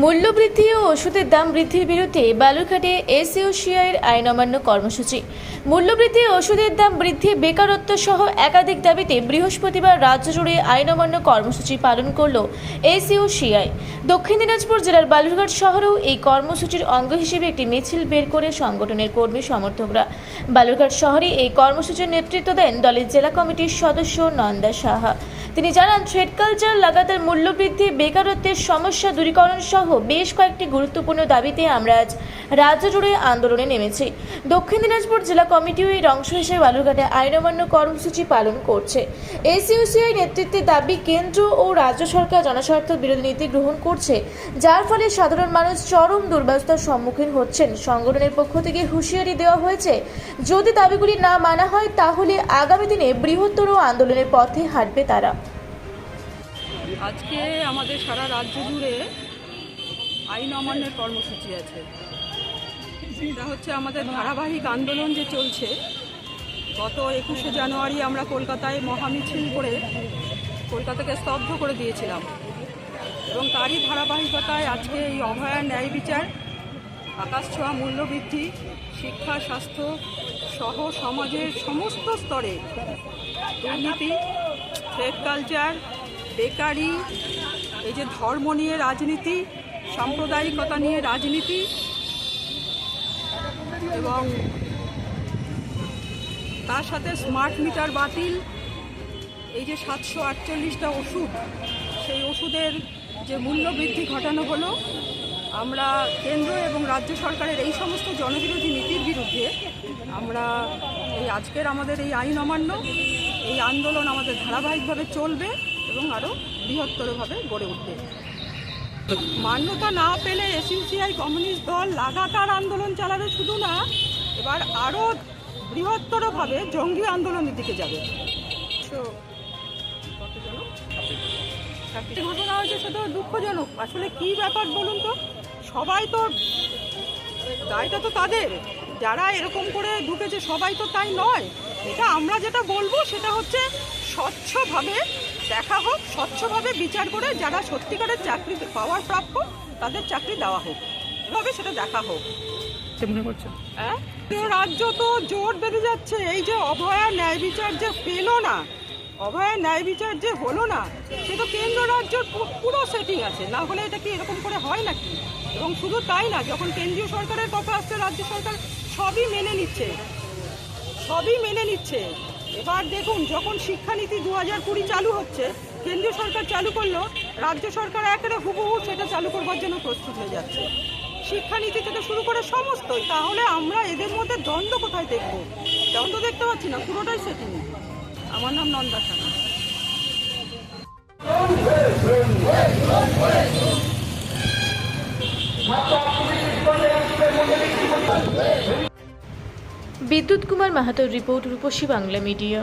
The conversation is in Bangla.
মূল্যবৃদ্ধি ও ওষুধের দাম বৃদ্ধির বিরুদ্ধে বালুরঘাটে এসইউসিআইয়ের আইন অমান্য কর্মসূচি। মূল্যবৃদ্ধি ও ওষুধের দাম বৃদ্ধি, বেকারত্ব সহ একাধিক দাবিতে বৃহস্পতিবার রাজ্য জুড়ে আইন অমান্য কর্মসূচি পালন করল এসইউসিআই। দক্ষিণ দিনাজপুর জেলার বালুরঘাট শহরেও এই কর্মসূচির অঙ্গ হিসেবে একটি মিছিল বের করে সংগঠনের কর্মী সমর্থকরা। বালুরঘাট শহরে এই কর্মসূচির নেতৃত্ব দেন দলের জেলা কমিটির সদস্য নন্দা সাহা। তিনি জানান, ট্রেড কালচার, লাগাতার মূল্যবৃদ্ধি, বেকারত্বের সমস্যা দূরীকরণ সহ বেশ কয়েকটি গুরুত্বপূর্ণ দাবিতে আমরা আজ রাজ্য জুড়ে আন্দোলনে নেমেছি। দক্ষিণ দিনাজপুর জেলা কমিটিও এর অংশ হিসেবে বালুরঘাটে আইন অমান্য কর্মসূচি পালন করছে। এসইউসিআই নেতৃত্বে দাবি, কেন্দ্র ও রাজ্য সরকার জনস্বার্থ বিরোধী নীতি গ্রহণ করছে, যার ফলে সাধারণ মানুষ চরম দুর্বলতার সম্মুখীন হচ্ছেন। সংগঠনের পক্ষ থেকে হুঁশিয়ারি দেওয়া হয়েছে, যদি দাবিগুলি না মানা হয় তাহলে আগামী দিনে বৃহত্তর আন্দোলনের পথে হাঁটবে তারা। আজকে আমাদের সারা রাজ্য জুড়ে আইন অমান্যের কর্মসূচি আছে। এটা হচ্ছে আমাদের ধারাবাহিক আন্দোলন যে চলছে। গত 21শে জানুয়ারি আমরা কলকাতায় মহামিছিল করে কলকাতাকে স্তব্ধ করে দিয়েছিলাম, এবং তারই ধারাবাহিকতায় আজকে এই অভয়া ন্যায় বিচার, আকাশ ছোঁয়া মূল্যবৃদ্ধি, শিক্ষা, স্বাস্থ্য সহ সমাজের সমস্ত স্তরে দুর্নীতি, ট্রেড কালচার, বেকারি, এই যে ধর্ম নিয়ে রাজনীতি, সাম্প্রদায়িকতা নিয়ে রাজনীতি, এবং তার সাথে স্মার্ট মিটার বাতিল, এই যে 748টা ওষুধ, সেই ওষুধের যে মূল্য বৃদ্ধি ঘটানো হলো, আমরা কেন্দ্র এবং রাজ্য সরকারের এই সমস্ত জনবিরোধী নীতির বিরুদ্ধে আমরা এই আজকের আমাদের এই আইন অমান্য, এই আন্দোলন আমাদের ধারাবাহিকভাবে চলবে এবং আরও বৃহত্তরভাবে গড়ে উঠবে। মান্যতা না পেলে এসইউসিআই কমিউনিস্ট দল লাগাতার আন্দোলন চালাবে, শুধু না, এবার আরও বৃহত্তরভাবে জঙ্গি আন্দোলনের দিকে যাবে। ঘটনা হয়েছে, সেটা দুঃখজনক। আসলে কি ব্যাপার বলুন তো? সবাই তো, দায়টা তো তাদের, যারা এরকম করে ঢুকেছে সবাই তো তাই নয়। এটা আমরা যেটা বলবো সেটা হচ্ছে স্বচ্ছভাবে দেখা হোক, স্বচ্ছভাবে বিচার করে যারা সত্যিকারের চাকরি পাওয়ার প্রাপ্য তাদের চাকরি দেওয়া হোক, এভাবে সেটা দেখা হোক। মনে করছে হ্যাঁ, রাজ্য তো জোর বেড়ে যাচ্ছে। এই যে অভয়া ন্যায় বিচার যে পেল না, অভয়া ন্যায় বিচার যে হলো না, সে তো কেন্দ্র রাজ্যের পুরো সেটিং আছে, না হলে এটা কি এরকম করে হয় নাকি? এবং শুধু তাই না, যখন কেন্দ্রীয় সরকারের কথা আসছে, রাজ্য সরকার সবই মেনে নিচ্ছে, সবই মেনে নিচ্ছে। এবার দেখুন, যখন শিক্ষানীতি 2020 চালু হচ্ছে, কেন্দ্রীয় সরকার চালু করলো, রাজ্য সরকার একেবারে হুবহু সেটা চালু করবার জন্য প্রস্তুত হয়ে যাচ্ছে। শিক্ষানীতি থেকে শুরু করে সমস্তই। তাহলে আমরা এদের মধ্যে দ্বন্দ্ব কোথায় দেখবো? দ্বন্দ্ব দেখতে পাচ্ছি না, পুরোটাই সেটিং। আমার নাম নন্দা সাহা। বিদ্যুৎ কুমার মাহাতোর রিপোর্ট, রূপসী বাংলা মিডিয়া।